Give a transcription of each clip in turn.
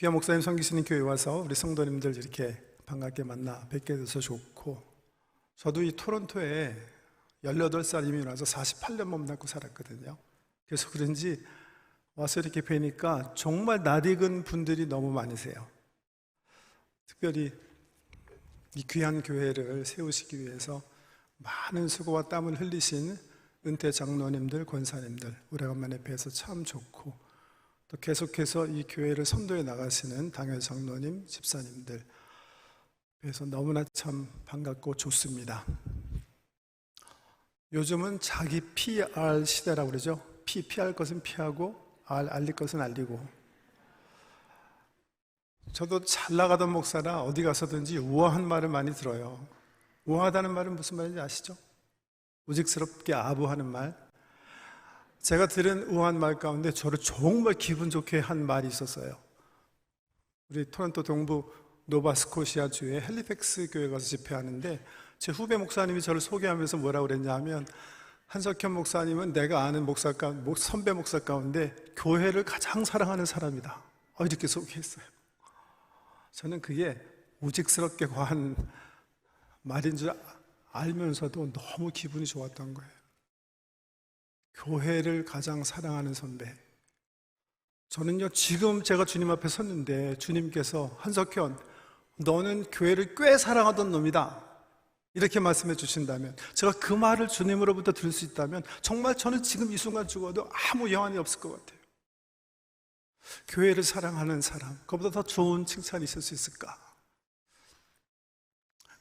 귀한 목사님 섬기시는 교회 와서 우리 성도님들 이렇게 반갑게 만나 뵙게 돼서 좋고, 저도 이 토론토에 18살 이민 와서 48년 몸담고 살았거든요. 그래서 그런지 와서 이렇게 뵈니까 정말 낯익은 분들이 너무 많으세요. 특별히 이 귀한 교회를 세우시기 위해서 많은 수고와 땀을 흘리신 은퇴 장로님들, 권사님들 오래간만에 뵈서 참 좋고, 또 계속해서 이 교회를 선도해 나가시는 당회 장로님, 집사님들 뵈서 너무나 참 반갑고 좋습니다. 요즘은 자기 PR 시대라고 그러죠. 피할 것은 피하고 알릴 것은 알리고. 저도 잘 나가던 목사라 어디 가서든지 우아한 말을 많이 들어요. 우아하다는 말은 무슨 말인지 아시죠? 우직스럽게 아부하는 말. 제가 들은 우아한 말 가운데 저를 정말 기분 좋게 한 말이 있었어요. 우리 토론토 동부 노바스코시아 주의 헬리팩스 교회 가서 집회하는데 제 후배 목사님이 저를 소개하면서 뭐라고 그랬냐 하면, 한석현 목사님은 내가 아는 선배 목사 가운데 교회를 가장 사랑하는 사람이다, 이렇게 소개했어요. 저는 그게 우직스럽게 과한 말인 줄 알면서도 너무 기분이 좋았던 거예요. 교회를 가장 사랑하는 선배. 저는요, 지금 제가 주님 앞에 섰는데 주님께서 한석현, 너는 교회를 꽤 사랑하던 놈이다, 이렇게 말씀해 주신다면, 제가 그 말을 주님으로부터 들을 수 있다면 정말 저는 지금 이 순간 죽어도 아무 여한이 없을 것 같아요. 교회를 사랑하는 사람, 그보다 더 좋은 칭찬이 있을 수 있을까?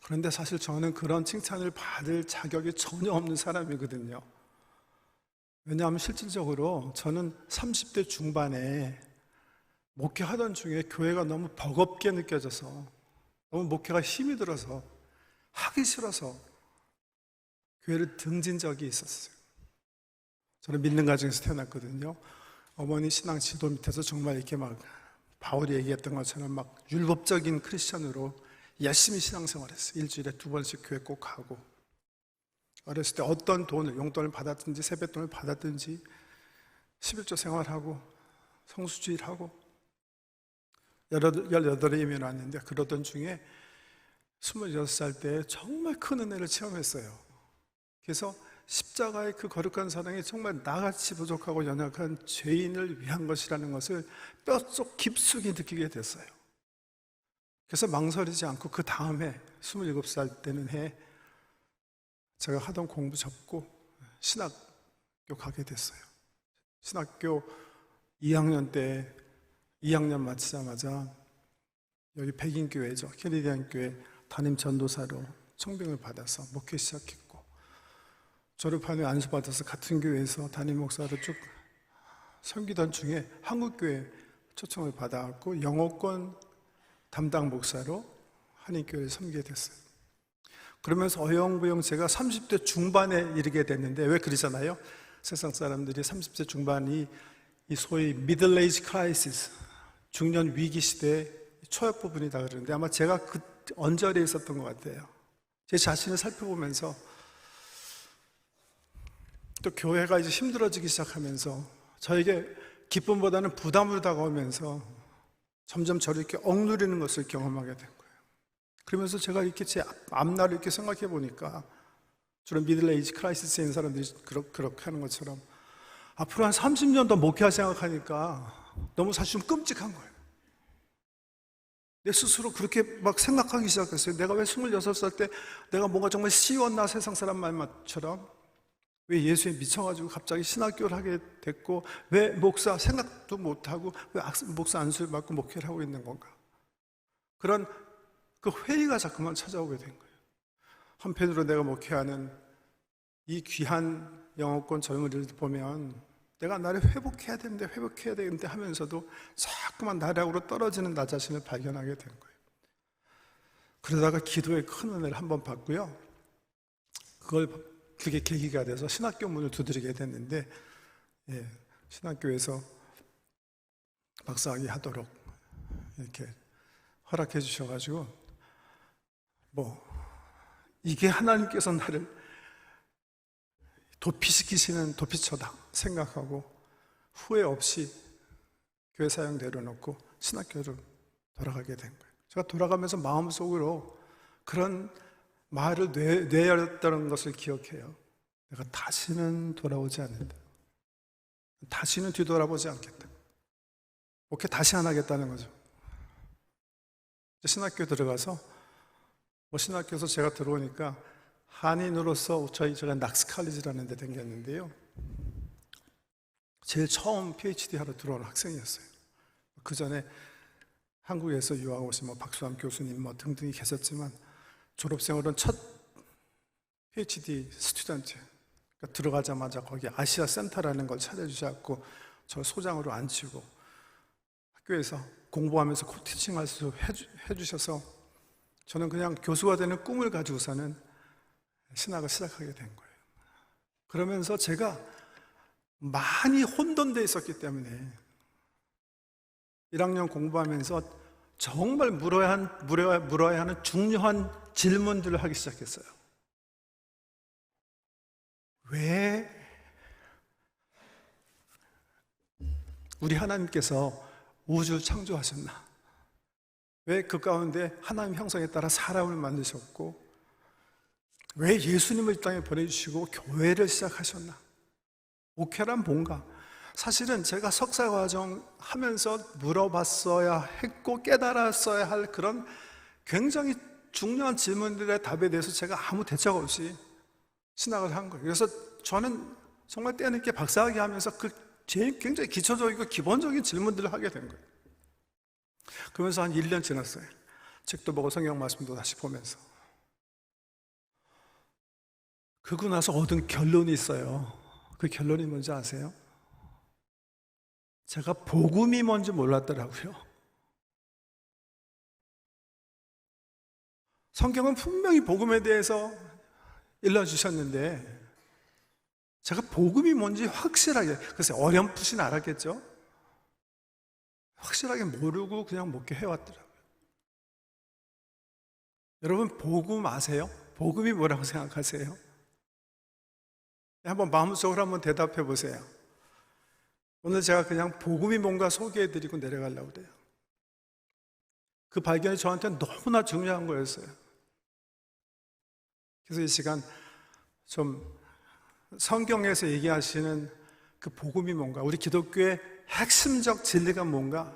그런데 사실 저는 그런 칭찬을 받을 자격이 전혀 없는 사람이거든요. 왜냐하면 실질적으로 저는 30대 중반에 목회하던 중에 교회가 너무 버겁게 느껴져서, 너무 목회가 힘이 들어서 하기 싫어서 교회를 등진 적이 있었어요. 저는 믿는 가정에서 태어났거든요. 어머니 신앙 지도 밑에서 정말 이렇게 막 바울이 얘기했던 것처럼 막 율법적인 크리스천으로 열심히 신앙생활했어요. 일주일에 2번씩 교회 꼭 가고, 어렸을 때 어떤 돈을, 용돈을 받았든지 세뱃돈을 받았든지 11조 생활하고 성수주일하고 18에 이민 왔는데, 그러던 중에 26살 때 정말 큰 은혜를 체험했어요. 그래서 십자가의 그 거룩한 사랑이 정말 나같이 부족하고 연약한 죄인을 위한 것이라는 것을 뼛속 깊숙이 느끼게 됐어요. 그래서 망설이지 않고 그 다음에 27살 되는 해에 제가 하던 공부 접고 신학교 가게 됐어요. 신학교 2학년 때 2학년 마치자마자 여기 백인교회죠, 캐리디안 교회 담임 전도사로 청빙을 받아서 목회 시작했고, 졸업한 후 안수받아서 같은 교회에서 담임 목사로 쭉 섬기던 중에 한국교회 초청을 받아갖고 영어권 담당 목사로 한인교회를 섬기게 됐어요. 그러면서 어영부영 제가 30대 중반에 이르게 됐는데, 왜 그러잖아요? 세상 사람들이 30대 중반이 이 소위 미들 에이지 크라이시스, 중년 위기 시대의 초엽 부분이다 그러는데, 아마 제가 그 언저리에 있었던 것 같아요. 제 자신을 살펴보면서, 또 교회가 이제 힘들어지기 시작하면서 저에게 기쁨보다는 부담으로 다가오면서 점점 저를 이렇게 억누르는 것을 경험하게 된 거예요. 그러면서 제가 이렇게 제 앞날을 이렇게 생각해 보니까, 주로 미들 에이지 크라이시스에 있는 사람들이 그렇게 하는 것처럼 앞으로 한 30년 더 목회할 생각하니까 너무 사실 좀 끔찍한 거예요. 내 스스로 그렇게 막 생각하기 시작했어요. 내가 왜 26살 때 내가 뭔가 정말 씌웠나, 세상 사람 말처럼. 왜 예수에 미쳐가지고 갑자기 신학교를 하게 됐고, 왜 목사 생각도 못하고 왜 목사 안수를 받고 목회를 하고 있는 건가? 그런 그 회의가 자꾸만 찾아오게 된 거예요. 한편으로 내가 목회하는 이 귀한 영어권 젊은이들 보면 내가 나를 회복해야 되는데 하면서도 자꾸만 나락으로 떨어지는 나 자신을 발견하게 된 거예요. 그러다가 기도의 큰 은혜를 한번 받고요, 그게 계기가 돼서 신학교 문을 두드리게 됐는데, 신학교에서 박사학위 하도록 이렇게 허락해 주셔가지고, 이게 하나님께서 나를 도피시키시는 도피처다 생각하고 후회 없이 교회 사역 내려놓고 신학교로 돌아가게 된 거예요. 제가 돌아가면서 마음속으로 그런 말을 내었다는 것을 기억해요. 내가 다시는 돌아오지 않는다. 다시는 뒤돌아보지 않겠다. 목회 다시 안 하겠다는 거죠. 신학교 들어가서 신학교에서 제가 들어오니까 한인으로서 제가 낙스칼리지라는 데 다녔는데요. 제일 처음 PhD 하러 들어온 학생이었어요. 그 전에 한국에서 유학 오신 박수남 교수님 등등이 계셨지만 졸업생으로는 첫 PhD 스튜던트. 그러니까 들어가자마자 거기 아시아 센터라는 걸 차려주셔서 저 소장으로 앉히고 학교에서 공부하면서 코티칭 해주셔서 저는 그냥 교수가 되는 꿈을 가지고서는 신학을 시작하게 된 거예요. 그러면서 제가 많이 혼돈되어 있었기 때문에 1학년 공부하면서 정말 물어야 하는 중요한 질문들을 하기 시작했어요. 왜 우리 하나님께서 우주를 창조하셨나? 왜 그 가운데 하나님 형상에 따라 사람을 만드셨고 왜 예수님을 이 땅에 보내주시고 교회를 시작하셨나? 목회란 뭔가? 사실은 제가 석사과정 하면서 물어봤어야 했고 깨달았어야 할 그런 굉장히 중요한 질문들의 답에 대해서 제가 아무 대책 없이 신학을 한 거예요. 그래서 저는 정말 때늦게 박사학위 하면서 굉장히 기초적이고 기본적인 질문들을 하게 된 거예요. 그러면서 한 1년 지났어요. 책도 보고 성경 말씀도 다시 보면서. 그러고 나서 얻은 결론이 있어요. 그 결론이 뭔지 아세요? 제가 복음이 뭔지 몰랐더라고요. 성경은 분명히 복음에 대해서 일러주셨는데 제가 복음이 뭔지 확실하게, 글쎄 어렴풋이는 알았겠죠? 확실하게 모르고 그냥 목회해왔더라고요. 여러분 복음 아세요? 복음이 뭐라고 생각하세요? 한번 마음속으로 한번 대답해 보세요. 오늘 제가 그냥 복음이 뭔가 소개해드리고 내려가려고 그래요. 그 발견이 저한테는 너무나 중요한 거였어요. 그래서 이 시간 좀 성경에서 얘기하시는 그 복음이 뭔가, 우리 기독교의 핵심적 진리가 뭔가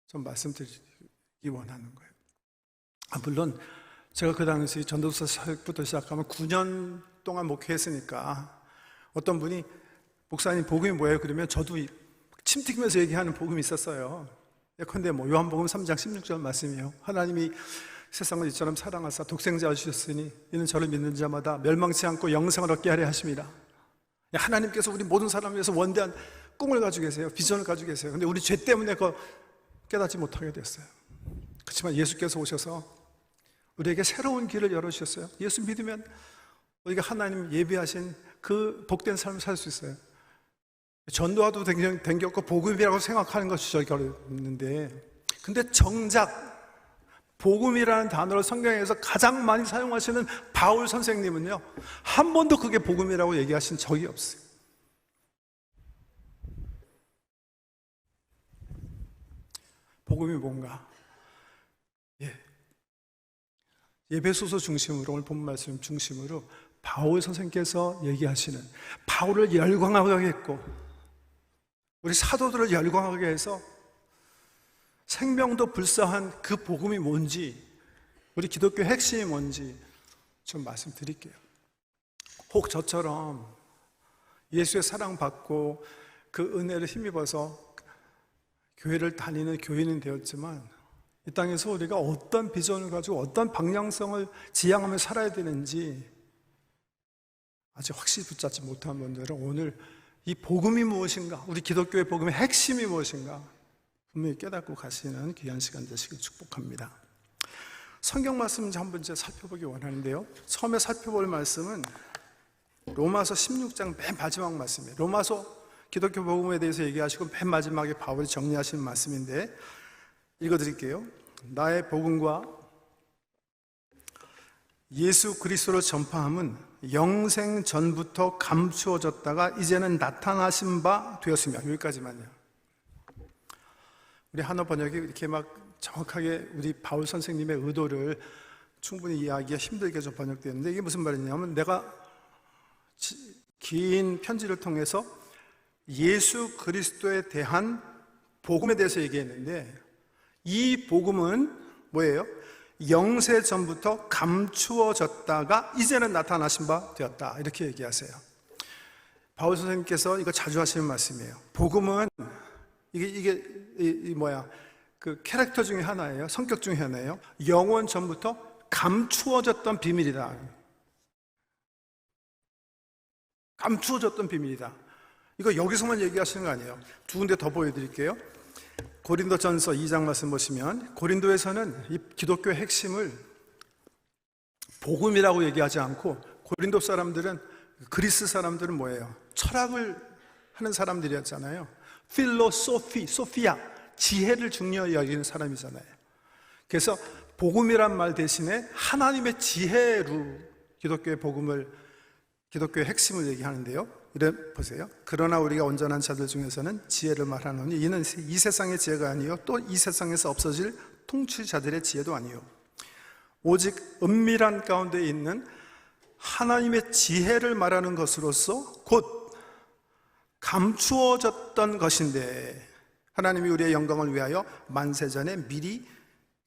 좀 말씀드리기 원하는 거예요. 물론 제가 그 당시 전도서 사역부터 시작하면 9년 동안 목회했으니까 어떤 분이 목사님 복음이 뭐예요? 그러면 저도 침 튀기면서 얘기하는 복음이 있었어요. 예컨대 요한복음 3장 16절 말씀이에요. 하나님이 세상을 이처럼 사랑하사 독생자를 주셨으니 이는 저를 믿는 자마다 멸망치 않고 영생을 얻게 하려 하심이라. 하나님께서 우리 모든 사람을 위해서 원대한 꿈을 가지고 계세요. 비전을 가지고 계세요. 근데 우리 죄 때문에 그거 깨닫지 못하게 됐어요. 그렇지만 예수께서 오셔서 우리에게 새로운 길을 열어주셨어요. 예수 믿으면 우리가 하나님 예비하신 그 복된 삶을 살 수 있어요. 전도와도 댕겼고 복음이라고 생각하는 것이 저기 어렵는데, 근데 정작 복음이라는 단어를 성경에서 가장 많이 사용하시는 바울 선생님은요, 한 번도 그게 복음이라고 얘기하신 적이 없어요. 복음이 뭔가? 예배소서 중심으로, 오늘 본 말씀 중심으로 바울 선생님께서 얘기하시는, 바울을 열광하게 했고 우리 사도들을 열광하게 해서 생명도 불사한 그 복음이 뭔지, 우리 기독교 핵심이 뭔지 좀 말씀드릴게요. 혹 저처럼 예수의 사랑받고 그 은혜를 힘입어서 교회를 다니는 교인은 되었지만 이 땅에서 우리가 어떤 비전을 가지고 어떤 방향성을 지향하며 살아야 되는지 아직 확실히 붙잡지 못한 분들은 오늘 이 복음이 무엇인가, 우리 기독교의 복음의 핵심이 무엇인가 분명히 깨닫고 가시는 귀한 시간 되시길 축복합니다. 성경 말씀 한번 이제 살펴보기 원하는데요, 처음에 살펴볼 말씀은 로마서 16장 맨 마지막 말씀이에요. 로마서 기독교 복음에 대해서 얘기하시고 맨 마지막에 바울이 정리하시는 말씀인데 읽어드릴게요. 나의 복음과 예수 그리스도를 전파함은 영생 전부터 감추어졌다가 이제는 나타나신 바 되었으며, 여기까지만요. 우리 한어 번역이 이렇게 막 정확하게 우리 바울 선생님의 의도를 충분히 이해하기가 힘들게 좀 번역되었는데, 이게 무슨 말이냐면, 내가 긴 편지를 통해서 예수 그리스도에 대한 복음에 대해서 얘기했는데, 이 복음은 뭐예요? 영세 전부터 감추어졌다가 이제는 나타나신 바 되었다, 이렇게 얘기하세요. 바울 선생님께서 이거 자주 하시는 말씀이에요. 복음은 이게 그 캐릭터 중에 하나예요. 성격 중에 하나예요. 영원 전부터 감추어졌던 비밀이다. 감추어졌던 비밀이다. 이거 여기서만 얘기하시는 거 아니에요. 두 군데 더 보여드릴게요. 고린도전서 2장 말씀 보시면, 고린도에서는 이 기독교의 핵심을 복음이라고 얘기하지 않고, 고린도 사람들은, 그리스 사람들은 뭐예요? 철학을 하는 사람들이었잖아요. 필로소피, 소피아, 지혜를 중요히 여기는 사람이잖아요. 그래서 복음이란 말 대신에 하나님의 지혜로 기독교의 복음을, 기독교의 핵심을 얘기하는데요. 이래 보세요. 그러나 우리가 온전한 자들 중에서는 지혜를 말하노니 이는 이 세상의 지혜가 아니요 또 이 세상에서 없어질 통치자들의 지혜도 아니요 오직 은밀한 가운데 있는 하나님의 지혜를 말하는 것으로서 곧 감추어졌던 것인데, 하나님이 우리의 영광을 위하여 만세전에 미리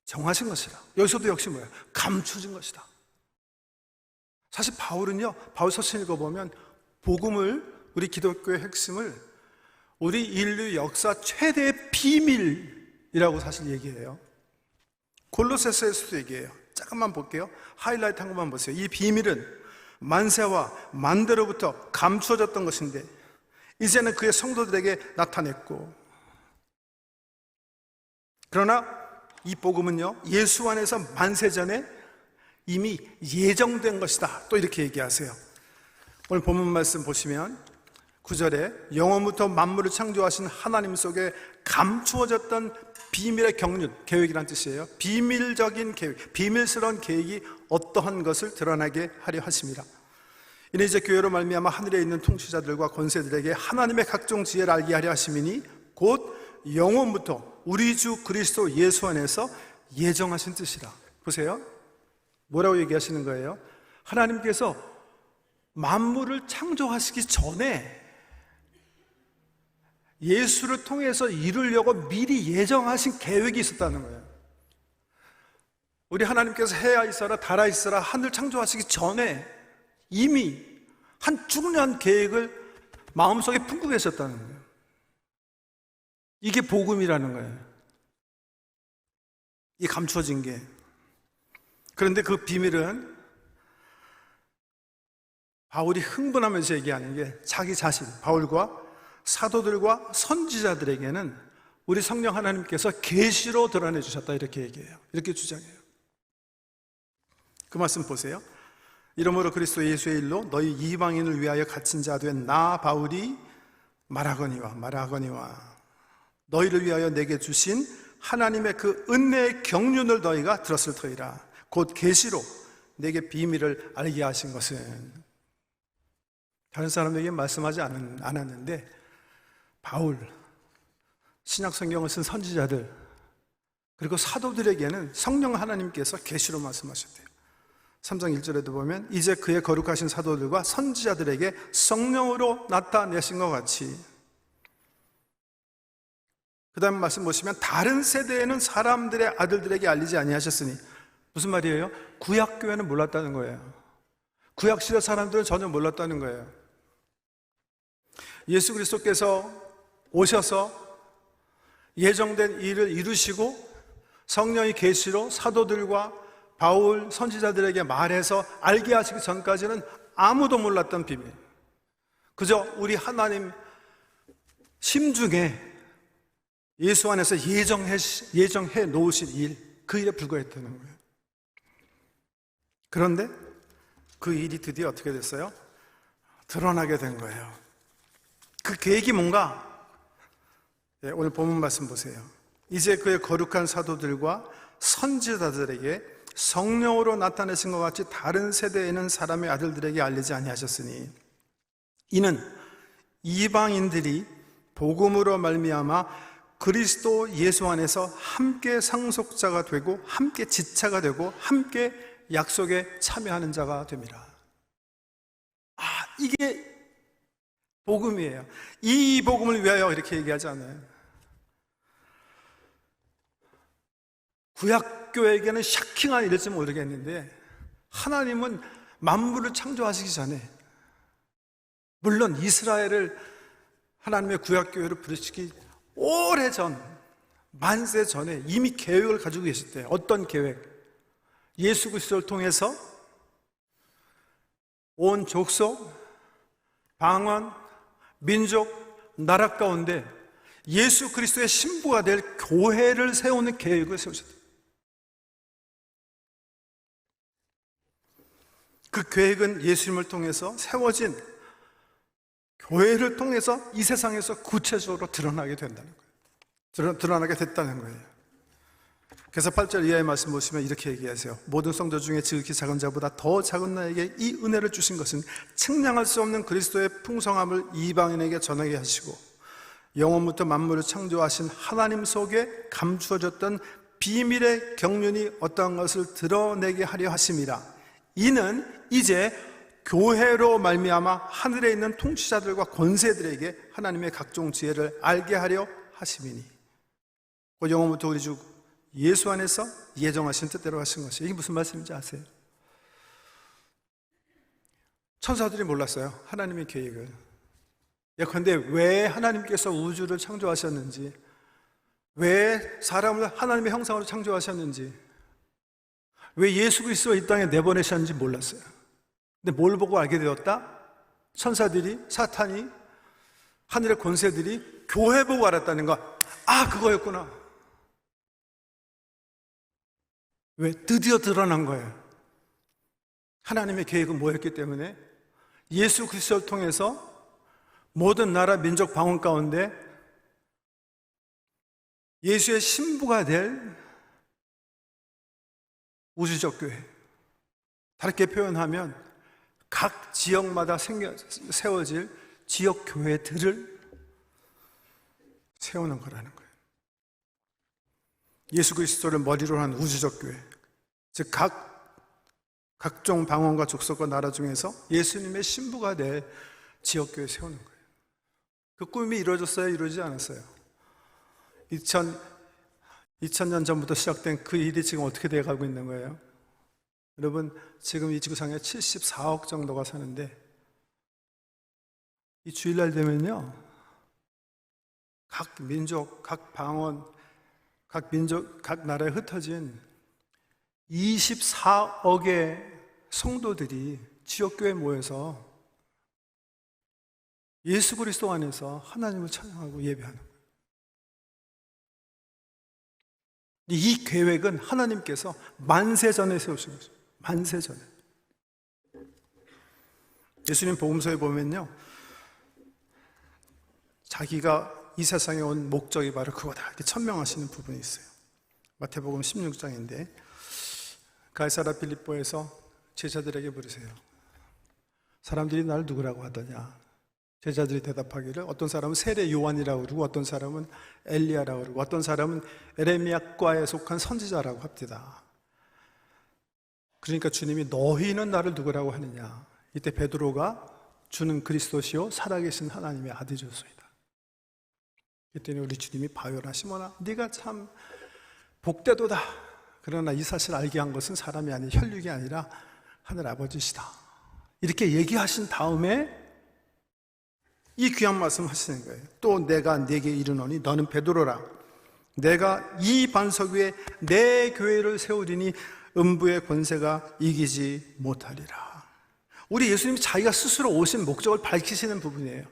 정하신 것이라. 여기서도 역시 뭐예요? 감추어진 것이다. 사실 바울은요, 바울 서신 읽어보면 복음을, 우리 기독교의 핵심을 우리 인류 역사 최대의 비밀이라고 사실 얘기해요. 골로새서에서도 얘기해요. 잠깐만 볼게요. 하이라이트 한 것만 보세요. 이 비밀은 만세와 만대로부터 감추어졌던 것인데 이제는 그의 성도들에게 나타냈고, 그러나 이 복음은요, 예수 안에서 만세전에 이미 예정된 것이다, 또 이렇게 얘기하세요. 오늘 본문 말씀 보시면 9절에 영원부터 만물을 창조하신 하나님 속에 감추어졌던 비밀의 경륜, 계획이란 뜻이에요. 비밀적인 계획, 비밀스러운 계획이 어떠한 것을 드러나게 하려 하십니다. 이는 이제 교회로 말미암아 하늘에 있는 통치자들과 권세들에게 하나님의 각종 지혜를 알게 하려 하심이니 곧 영원부터 우리 주 그리스도 예수 안에서 예정하신 뜻이라. 보세요. 뭐라고 얘기하시는 거예요? 하나님께서 만물을 창조하시기 전에 예수를 통해서 이루려고 미리 예정하신 계획이 있었다는 거예요. 우리 하나님께서 해야 있어라 달아 있어라 하늘 창조하시기 전에 이미 한 중요한 계획을 마음속에 품고 계셨다는 거예요. 이게 복음이라는 거예요. 이 감추어진 게. 그런데 그 비밀은 바울이 흥분하면서 얘기하는 게 자기 자신, 바울과 사도들과 선지자들에게는 우리 성령 하나님께서 계시로 드러내 주셨다, 이렇게 얘기해요. 이렇게 주장해요. 그 말씀 보세요. 이러므로 그리스도 예수의 일로 너희 이방인을 위하여 갇힌 자 된 나 바울이 말하거니와 너희를 위하여 내게 주신 하나님의 그 은혜의 경륜을 너희가 들었을 터이라. 곧 계시로 내게 비밀을 알게 하신 것은, 다른 사람에게 말씀하지 않았는데 바울, 신약 성경을 쓴 선지자들, 그리고 사도들에게는 성령 하나님께서 계시로 말씀하셨대요. 3장 1절에도 보면 이제 그의 거룩하신 사도들과 선지자들에게 성령으로 나타내신 것 같이, 그 다음 말씀 보시면 다른 세대에는 사람들의 아들들에게 알리지 아니하셨으니, 무슨 말이에요? 구약교회는 몰랐다는 거예요. 구약시대 사람들은 전혀 몰랐다는 거예요. 예수 그리스도께서 오셔서 예정된 일을 이루시고 성령의 계시로 사도들과 바울 선지자들에게 말해서 알게 하시기 전까지는 아무도 몰랐던 비밀, 그저 우리 하나님 심중에 예수 안에서 예정해 놓으신 일, 그 일에 불과했다는 거예요. 그런데 그 일이 드디어 어떻게 됐어요? 드러나게 된 거예요. 그 계획이 뭔가? 오늘 본문 말씀 보세요. 이제 그의 거룩한 사도들과 선지자들에게 성령으로 나타내신 것 같이 다른 세대에 있는 사람의 아들들에게 알리지 아니하셨으니 이는 이방인들이 복음으로 말미암아 그리스도 예수 안에서 함께 상속자가 되고 함께 지차가 되고 함께 약속에 참여하는 자가 됩니다. 이게 복음이에요. 이 복음을 위하여 이렇게 얘기하지 않아요. 구약교회에게는 샤킹한 일일지 모르겠는데 하나님은 만물을 창조하시기 전에, 물론 이스라엘을 하나님의 구약교회로 부르시기 오래전, 만세 전에 이미 계획을 가지고 계셨대요. 어떤 계획? 예수 그리스도를 통해서 온 족속, 방언, 민족, 나라 가운데 예수 그리스도의 신부가 될 교회를 세우는 계획을 세우셨대요. 그 계획은 예수님을 통해서 세워진 교회를 통해서 이 세상에서 구체적으로 드러나게 된다는 거예요. 드러나게 됐다는 거예요. 그래서 8절 이하의 말씀 보시면 이렇게 얘기하세요. 모든 성도 중에 지극히 작은 자보다 더 작은 나에게 이 은혜를 주신 것은 측량할 수 없는 그리스도의 풍성함을 이방인에게 전하게 하시고 영원부터 만물을 창조하신 하나님 속에 감추어졌던 비밀의 경륜이 어떠한 것을 드러내게 하려 하심이라. 이는 이제 교회로 말미암아 하늘에 있는 통치자들과 권세들에게 하나님의 각종 지혜를 알게 하려 하심이니 곧 영원부터 우리 주 예수 안에서 예정하신 뜻대로 하신 것이. 이게 무슨 말씀인지 아세요? 천사들이 몰랐어요, 하나님의 계획을. 예컨대 왜 하나님께서 우주를 창조하셨는지, 왜 사람을 하나님의 형상으로 창조하셨는지, 왜 예수 그리스도를 이 땅에 내보내셨는지 몰랐어요. 근데 뭘 보고 알게 되었다? 천사들이, 사탄이, 하늘의 권세들이 교회 보고 알았다는 거. 그거였구나. 왜? 드디어 드러난 거예요. 하나님의 계획은 뭐였기 때문에 예수 그리스도를 통해서 모든 나라, 민족, 방언 가운데 예수의 신부가 될 우주적 교회, 다르게 표현하면 각 지역마다 세워질 지역 교회들을 세우는 거라는 거예요. 예수 그리스도를 머리로 한 우주적 교회, 즉 각종 방언과 족속과 나라 중에서 예수님의 신부가 될 지역 교회 세우는 거예요. 그 꿈이 이루어졌어요? 이루어지지 않았어요? 2000년 전부터 시작된 그 일이 지금 어떻게 돼가고 있는 거예요? 여러분, 지금 이 지구상에 74억 정도가 사는데 이 주일날 되면요, 각 민족, 각 방언, 각 나라에 흩어진 24억의 성도들이 지역교회에 모여서 예수 그리스도 안에서 하나님을 찬양하고 예배하는 거예요. 이 계획은 하나님께서 만세 전에 세우신 거죠. 만세 전에. 예수님 복음서에 보면요, 자기가 이 세상에 온 목적이 바로 그거다 이렇게 천명하시는 부분이 있어요. 마태복음 16장인데 가이사랴 빌립보에서 제자들에게 물으세요. 사람들이 날 누구라고 하더냐? 제자들이 대답하기를 어떤 사람은 세례 요한이라고 그러고 어떤 사람은 엘리야라고 그러고 어떤 사람은 에레미야과에 속한 선지자라고 합니다. 그러니까 주님이 너희는 나를 누구라고 하느냐? 이때 베드로가 주는 그리스도시요 살아계신 하나님의 아들이었소이다. 이때는 우리 주님이 바요나 시몬아 네가 참 복되도다. 그러나 이 사실 알게 한 것은 사람이 아닌 혈육이 아니라 하늘 아버지시다. 이렇게 얘기하신 다음에 이 귀한 말씀 하시는 거예요. 또 내가 네게 이르노니 너는 베드로라. 내가 이 반석 위에 내 교회를 세우리니 음부의 권세가 이기지 못하리라. 우리 예수님이 자기가 스스로 오신 목적을 밝히시는 부분이에요.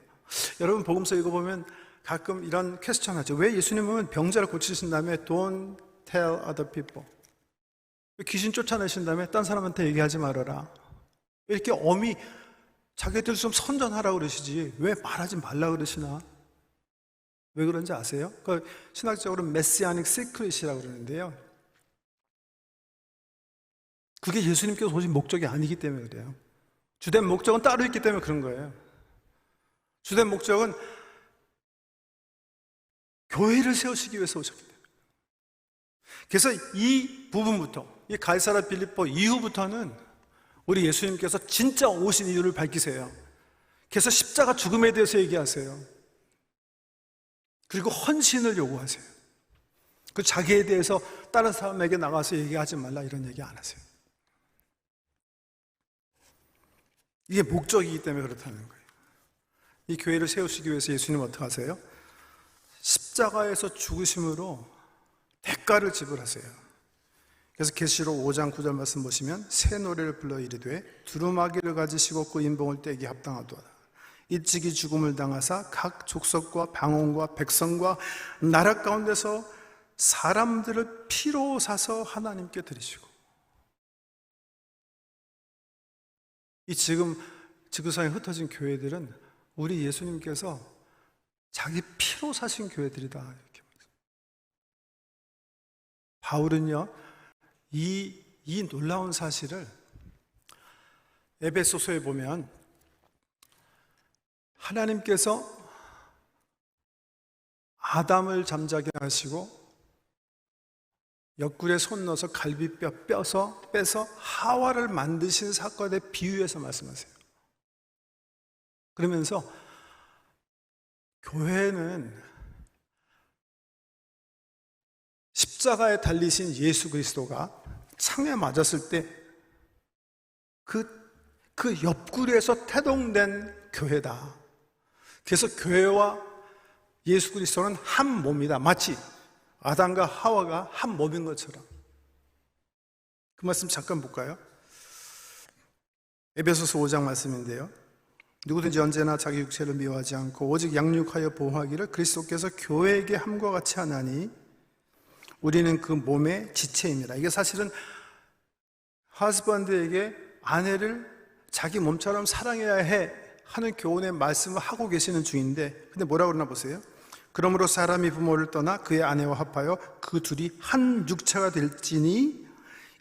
여러분 복음서 읽어보면 가끔 이런 퀘스천 하죠. 왜 예수님은 병자를 고치신 다음에 Don't tell other people, 귀신 쫓아내신 다음에 딴 사람한테 얘기하지 말아라, 이렇게 엄히 자기들 좀 선전하라고 그러시지 왜 말하지 말라 그러시나? 왜 그런지 아세요? 그 신학적으로 메시아닉 시크릿이라고 그러는데요, 그게 예수님께서 오신 목적이 아니기 때문에 그래요. 주된 목적은 따로 있기 때문에 그런 거예요. 주된 목적은 교회를 세우시기 위해서 오셨기 때문에. 그래서 이 부분부터, 이 가이사라 빌립보 이후부터는 우리 예수님께서 진짜 오신 이유를 밝히세요. 그래서 십자가 죽음에 대해서 얘기하세요. 그리고 헌신을 요구하세요. 그 자기에 대해서 다른 사람에게 나가서 얘기하지 말라, 이런 얘기 안 하세요. 이게 목적이기 때문에 그렇다는 거예요. 이 교회를 세우시기 위해서 예수님은 어떻게 하세요? 십자가에서 죽으심으로 대가를 지불하세요. 그래서 계시록 5장 9절 말씀 보시면 새 노래를 불러 이르되 두루마기를 가지시고 그 인봉을 떼기 합당하도다. 일찍이 죽음을 당하사 각 족속과 방언과 백성과 나라 가운데서 사람들을 피로 사서 하나님께 드리시고, 이 지금 지구상에 흩어진 교회들은 우리 예수님께서 자기 피로 사신 교회들이다, 이렇게 말합니다. 바울은요, 이 놀라운 사실을 에베소서에 보면 하나님께서 아담을 잠자게 하시고 옆구리에 손 넣어서 갈비뼈 빼서 하와를 만드신 사건에 비유해서 말씀하세요. 그러면서 교회는 십자가에 달리신 예수 그리스도가 창에 맞았을 때 그 옆구리에서 태동된 교회다. 그래서 교회와 예수 그리스도는 한 몸이다. 마치 아담과 하와가 한 몸인 것처럼. 그 말씀 잠깐 볼까요? 에베소서 5장 말씀인데요. 누구든지 언제나 자기 육체를 미워하지 않고 오직 양육하여 보호하기를 그리스도께서 교회에게 함과 같이 하나니 우리는 그 몸의 지체입니다. 이게 사실은 하스번드에게 아내를 자기 몸처럼 사랑해야 해 하는 교훈의 말씀을 하고 계시는 중인데, 근데 뭐라고 그러나 보세요. 그러므로 사람이 부모를 떠나 그의 아내와 합하여 그 둘이 한 육체가 될지니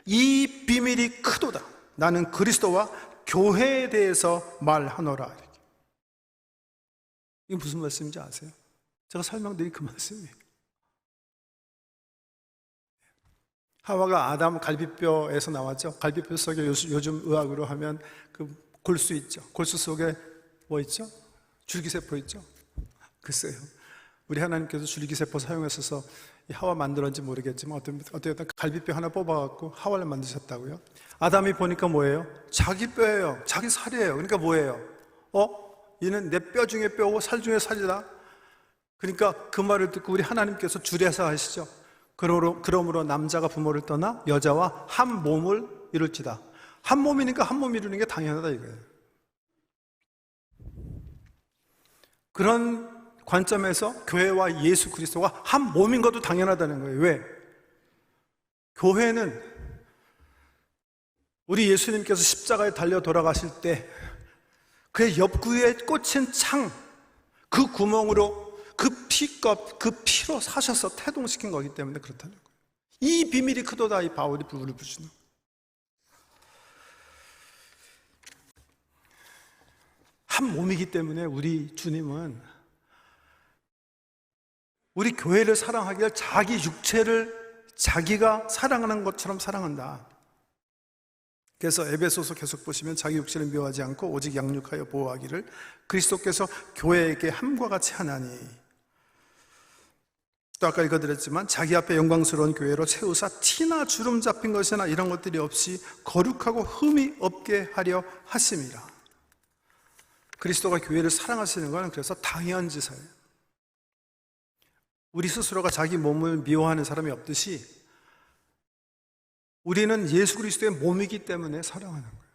이 비밀이 크도다. 나는 그리스도와 교회에 대해서 말하노라. 이렇게. 이게 무슨 말씀인지 아세요? 제가 설명드린 그 말씀이에요. 하와가 아담 갈비뼈에서 나왔죠. 갈비뼈 속에 요즘 의학으로 하면 그 골수 있죠. 골수 속에 뭐 있죠? 줄기세포 있죠. 글쎄요, 우리 하나님께서 줄기세포 사용하셔서 이 하와 만들었는지 모르겠지만 어쨌든 갈비뼈 하나 뽑아갖고 하와를 만드셨다고요. 아담이 보니까 뭐예요? 자기 뼈예요. 자기 살이에요. 그러니까 뭐예요? 얘는 내 뼈 중에 뼈고 살 중에 살이다. 그러니까 그 말을 듣고 우리 하나님께서 줄여서 하시죠. 그러므로 남자가 부모를 떠나 여자와 한 몸을 이룰지다. 한 몸이니까 한 몸 이루는 게 당연하다 이거예요. 그런 관점에서 교회와 예수 그리스도가 한 몸인 것도 당연하다는 거예요. 왜? 교회는 우리 예수님께서 십자가에 달려 돌아가실 때 그의 옆구리에 꽂힌 창, 그 구멍으로 그 피로 사셔서 태동시킨 거기 때문에 그렇다는 거예요. 이 비밀이 크도다, 이 바울이 부르는 거예요. 한 몸이기 때문에 우리 주님은 우리 교회를 사랑하기를 자기 육체를 자기가 사랑하는 것처럼 사랑한다. 그래서 에베소서 계속 보시면 자기 육체를 미워하지 않고 오직 양육하여 보호하기를 그리스도께서 교회에게 함과 같이 하나니, 또 아까 읽어드렸지만 자기 앞에 영광스러운 교회로 세우사 티나 주름 잡힌 것이나 이런 것들이 없이 거룩하고 흠이 없게 하려 하심이라. 그리스도가 교회를 사랑하시는 것은 그래서 당연지사예요. 우리 스스로가 자기 몸을 미워하는 사람이 없듯이 우리는 예수 그리스도의 몸이기 때문에 사랑하는 거예요.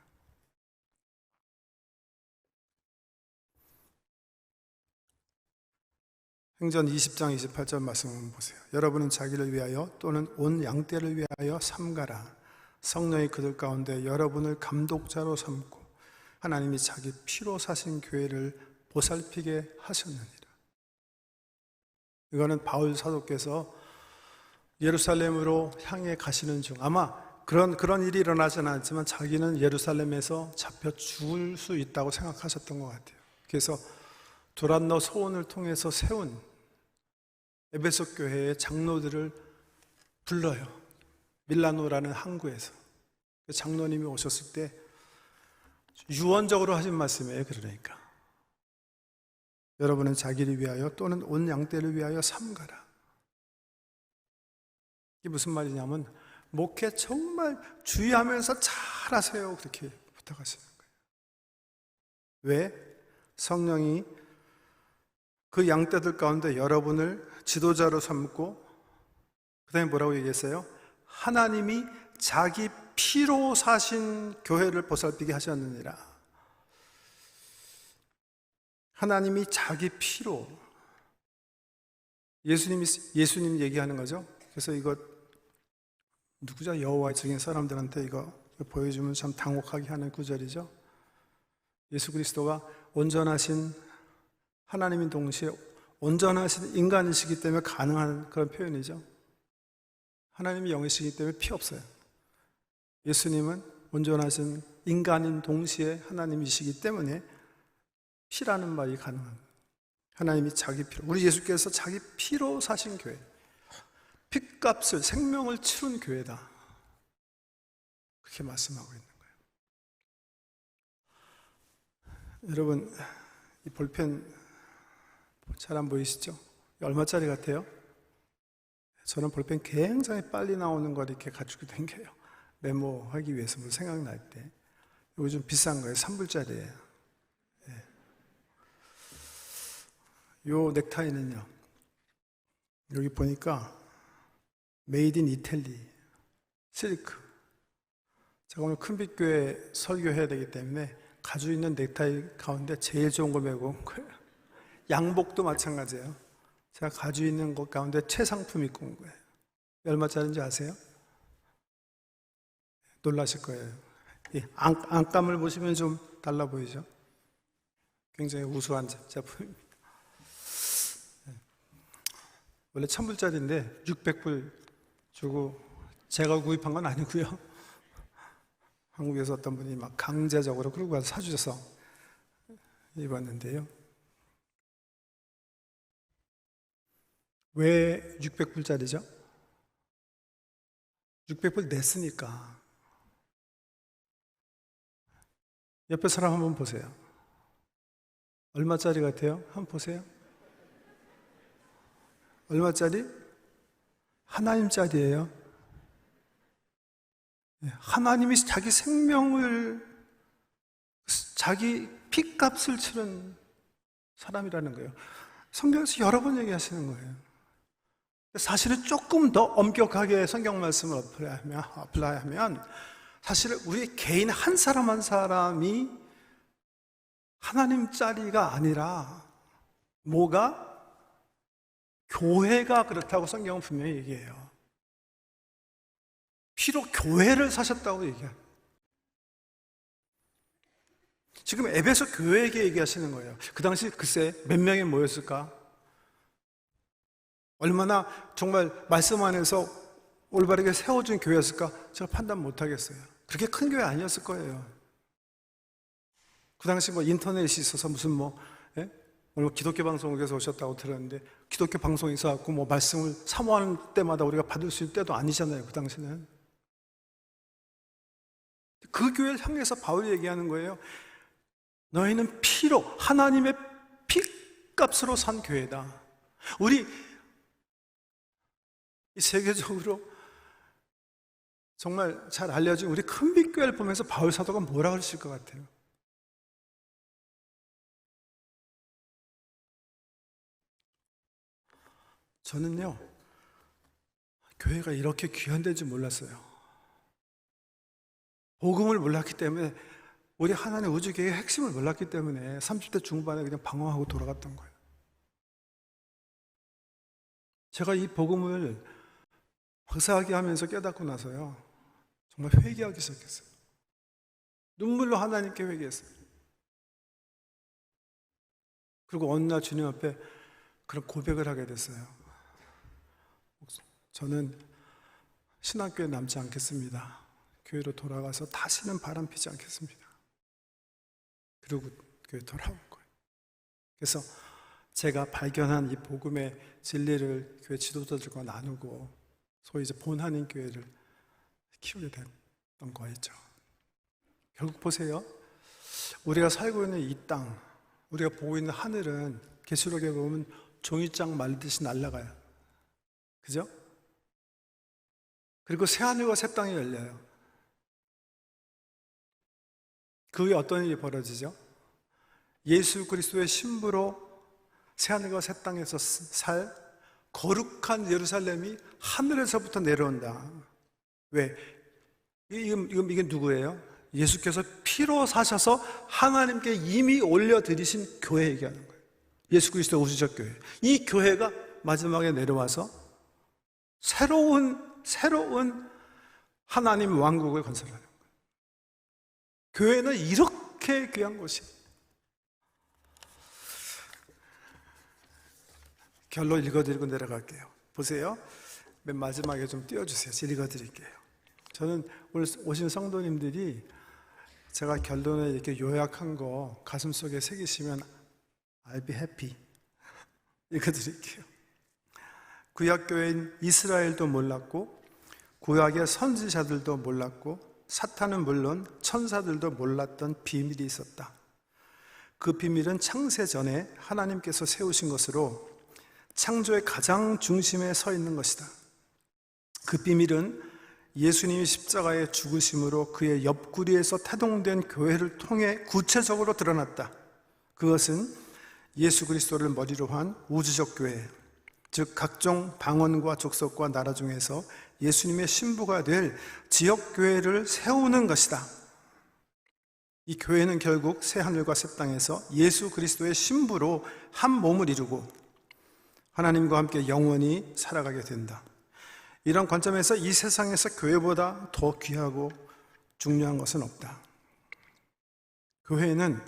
행전 20장 28절 말씀 한번 보세요. 여러분은 자기를 위하여 또는 온 양떼를 위하여 삼가라. 성령이 그들 가운데 여러분을 감독자로 삼고 하나님이 자기 피로 사신 교회를 보살피게 하셨느니라. 이거는 바울 사도께서 예루살렘으로 향해 가시는 중, 아마 그런 일이 일어나지는 않지만 자기는 예루살렘에서 잡혀 죽을 수 있다고 생각하셨던 것 같아요. 그래서 두란노 소원을 통해서 세운 에베소 교회의 장로들을 불러요. 밀라노라는 항구에서. 장로님이 오셨을 때 유언적으로 하신 말씀이에요. 그러니까 여러분은 자기를 위하여 또는 온 양떼를 위하여 삼가라. 이게 무슨 말이냐면 목회 정말 주의하면서 잘하세요. 그렇게 부탁하시는 거예요. 왜? 성령이 그 양떼들 가운데 여러분을 지도자로 삼고 그 다음에 뭐라고 얘기했어요? 하나님이 자기 피로 사신 교회를 보살피게 하셨느니라. 하나님이 자기 피로, 예수님 얘기하는 거죠. 그래서 이거 누구죠? 여호와의 증인 사람들한테 이거 보여주면 참 당혹하게 하는 구절이죠. 예수 그리스도가 온전하신 하나님인 동시에 온전하신 인간이시기 때문에 가능한 그런 표현이죠. 하나님이 영이시기 때문에 피 없어요. 예수님은 온전하신 인간인 동시에 하나님이시기 때문에 피라는 말이 가능한, 하나님이 자기 피로, 우리 예수께서 자기 피로 사신 교회, 핏값을, 생명을 치른 교회다, 그렇게 말씀하고 있는 거예요. 여러분, 이 볼펜 잘 안 보이시죠? 얼마짜리 같아요? 저는 볼펜 굉장히 빨리 나오는 걸 이렇게 가지고 다녀요. 메모하기 위해서 뭐 생각날 때. 이거 좀 비싼 거예요. 3불짜리예요. 네. 요 넥타이는요, 여기 보니까 메이드 인 이탈리 실크. 제가 오늘 큰빛교회 설교해야 되기 때문에 가지고 있는 넥타이 가운데 제일 좋은 거 메고 온 거예요. 양복도 마찬가지예요. 제가 가지고 있는 것 가운데 최상품 입고 온 거예요. 얼마짜리인지 아세요? 놀라실 거예요. 이 안감을 보시면 좀 달라 보이죠? 굉장히 우수한 제품입니다. 원래 1000불짜리인데 600불 주고 제가 구입한 건 아니고요. 한국에서 어떤 분이 막 강제적으로 끌고 가서 사주셔서 입었는데요. 왜 600불짜리죠? 600불 냈으니까. 옆에 사람 한번 보세요. 얼마짜리 같아요? 한번 보세요. 얼마짜리? 하나님짜리예요. 하나님이 자기 생명을, 자기 피값을 치른 사람이라는 거예요. 성경에서 여러 번 얘기하시는 거예요. 사실은 조금 더 엄격하게 성경 말씀을 어플라이하면 사실은 우리 개인 한 사람 한 사람이 하나님짜리가 아니라 뭐가? 교회가 그렇다고 성경은 분명히 얘기해요. 피로 교회를 사셨다고 얘기해요. 지금 에베소 교회에게 얘기하시는 거예요. 그 당시 글쎄 몇 명이 모였을까? 얼마나 정말 말씀 안에서 올바르게 세워준 교회였을까? 제가 판단 못하겠어요. 그렇게 큰 교회 아니었을 거예요. 그 당시 뭐 인터넷이 있어서 무슨 오늘 기독교 방송국에서 오셨다고 들었는데 기독교 방송에서 갖고 뭐 말씀을 사모하는 때마다 우리가 받을 수 있는 때도 아니잖아요. 그 당시는. 그 교회를 향해서 바울이 얘기하는 거예요. 너희는 피로, 하나님의 피값으로 산 교회다. 우리 세계적으로 정말 잘 알려진 우리 큰빛교회를 보면서 바울 사도가 뭐라 그러실 것 같아요? 저는요, 교회가 이렇게 귀한 데인지 몰랐어요. 복음을 몰랐기 때문에, 우리 하나님의 우주계획의 핵심을 몰랐기 때문에 30대 중반에 그냥 방황하고 돌아갔던 거예요. 제가 이 복음을 박사학위 하면서 깨닫고 나서요, 정말 회개하기 시작했어요. 눈물로 하나님께 회개했어요. 그리고 어느 날 주님 앞에 그런 고백을 하게 됐어요. 저는 신학교에 남지 않겠습니다. 교회로 돌아가서 다시는 바람 피지 않겠습니다. 그리고 교회 돌아온 거예요. 그래서 제가 발견한 이 복음의 진리를 교회 지도자들과 나누고 소위 이제 본한인 교회를 키우게 됐던 거였죠. 결국 보세요. 우리가 살고 있는 이 땅, 우리가 보고 있는 하늘은 계시록에 보면 종이장 말듯이 날아가요. 그죠? 그리고 새 하늘과 새 땅이 열려요. 그 후에 어떤 일이 벌어지죠? 예수 그리스도의 신부로 새 하늘과 새 땅에서 살 거룩한 예루살렘이 하늘에서부터 내려온다. 왜? 이게 누구예요? 예수께서 피로 사셔서 하나님께 이미 올려드리신 교회 얘기하는 거예요. 예수 그리스도 우주적 교회. 이 교회가 마지막에 내려와서 새로운 하나님 왕국을 건설하는 거예요. 교회는 이렇게 귀한 곳이에요. 결론 읽어드리고 내려갈게요. 보세요. 맨 마지막에 좀 띄워주세요. 제가 읽어드릴게요. 저는 오늘 오신 성도님들이 제가 결론을 이렇게 요약한 거 가슴속에 새기시면 I'll be happy. 읽어드릴게요. 구약교회인 이스라엘도 몰랐고 구약의 선지자들도 몰랐고 사탄은 물론 천사들도 몰랐던 비밀이 있었다. 그 비밀은 창세 전에 하나님께서 세우신 것으로 창조의 가장 중심에 서 있는 것이다. 그 비밀은 예수님이 십자가에 죽으심으로 그의 옆구리에서 태동된 교회를 통해 구체적으로 드러났다. 그것은 예수 그리스도를 머리로 한 우주적 교회, 즉 각종 방언과 족속과 나라 중에서 예수님의 신부가 될 지역교회를 세우는 것이다. 이 교회는 결국 새하늘과 새 땅에서 예수 그리스도의 신부로 한 몸을 이루고 하나님과 함께 영원히 살아가게 된다. 이런 관점에서 이 세상에서 교회보다 더 귀하고 중요한 것은 없다. 교회는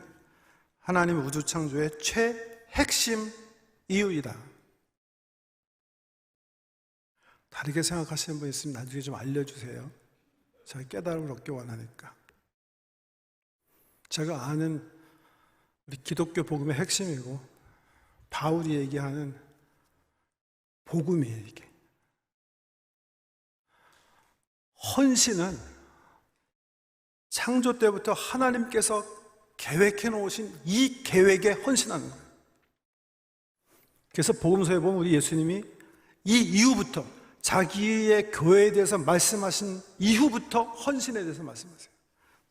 하나님 우주 창조의 최핵심 이유이다. 다르게 생각하시는 분 있으면 나중에 좀 알려주세요. 제가 깨달음을 얻기 원하니까. 제가 아는 우리 기독교 복음의 핵심이고 바울이 얘기하는 복음이에요, 이게. 헌신은 창조 때부터 하나님께서 계획해 놓으신 이 계획에 헌신하는 거예요. 그래서 복음서에 보면 우리 예수님이 이 이후부터 자기의 교회에 대해서 말씀하신 이후부터 헌신에 대해서 말씀하세요.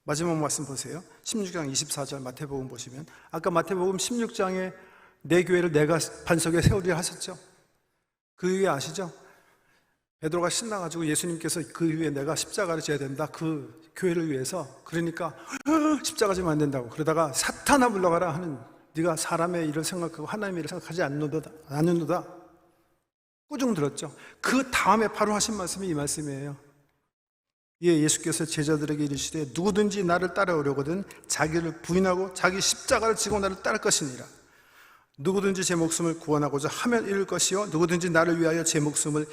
마지막 말씀 보세요. 16장 24절 마태복음 보시면 아까 마태복음 16장에 내 교회를 내가 반석에 세우리라 하셨죠. 그 이유에 아시죠? 베드로가 신나가지고 예수님께서 그 이후에 내가 십자가를 져야 된다. 그 교회를 위해서. 그러니까 십자가 지면 안 된다고. 그러다가 사탄아 물러가라 하는, 네가 사람의 일을 생각하고 하나님의 일을 생각하지 않는도다. 꾸중 들었죠. 그 다음에 바로 하신 말씀이 이 말씀이에요. 예수께서 제자들에게 이르시되 누구든지 나를 따라오려거든 자기를 부인하고 자기 십자가를 지고 나를 따를 것이니라. 누구든지 제 목숨을 구원하고자 하면 잃을 것이요 누구든지 나를 위하여 제 목숨을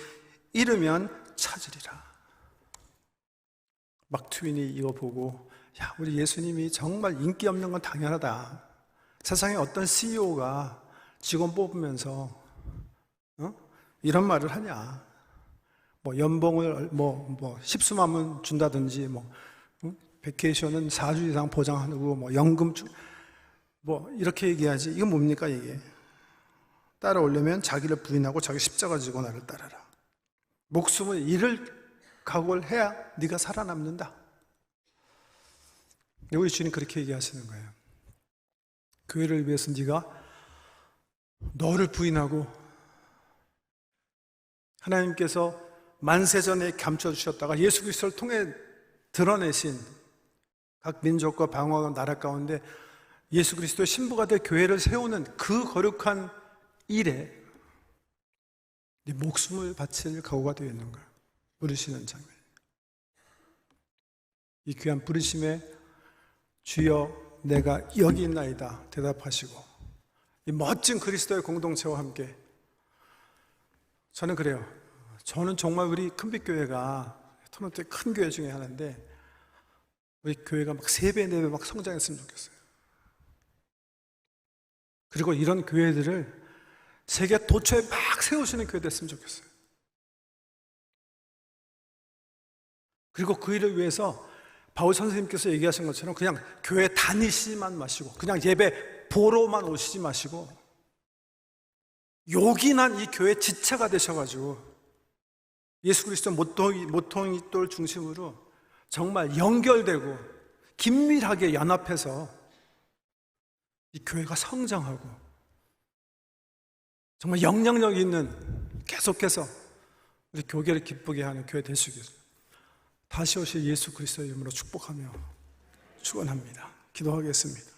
잃으면 찾으리라. 막 트윈이 이거 보고, 야, 우리 예수님이 정말 인기 없는 건 당연하다. 세상에 어떤 CEO가 직원 뽑으면서 이런 말을 하냐. 뭐 연봉을 십수만 원 준다든지 베케이션은 4주 이상 보장하고 연금 이렇게 얘기하지. 이건 뭡니까 이게? 따라오려면 자기를 부인하고 자기 십자가 지고 나를 따르라. 목숨을 잃을 각오를 해야 네가 살아남는다. 우리 주님 그렇게 얘기하시는 거예요. 교회를 위해서 네가 너를 부인하고 하나님께서 만세전에 감춰주셨다가 예수 그리스도를 통해 드러내신 각 민족과 방언과 나라 가운데 예수 그리스도의 신부가 될 교회를 세우는 그 거룩한 일에 네 목숨을 바칠 각오가 되어 있는 거야. 부르시는 장면. 이 귀한 부르심에 주여 내가 여기 있나이다 대답하시고 이 멋진 그리스도의 공동체와 함께 저는 그래요. 저는 정말 우리 큰빛교회가 토론토의 큰 교회 중에 하나인데 우리 교회가 막 3배, 4배 막 성장했으면 좋겠어요. 그리고 이런 교회들을 세계 도처에 막 세우시는 교회 됐으면 좋겠어요. 그리고 그 일을 위해서 바울 선생님께서 얘기하신 것처럼 그냥 교회 다니시만 마시고, 그냥 예배 보러만 오시지 마시고, 요긴한 이 교회 지체가 되셔가지고 예수 그리스도 모퉁이돌 중심으로 정말 연결되고 긴밀하게 연합해서 이 교회가 성장하고 정말 영향력 있는, 계속해서 우리 교회를 기쁘게 하는 교회 되시길 다시 오실 예수 그리스도의 이름으로 축복하며 축원합니다. 기도하겠습니다.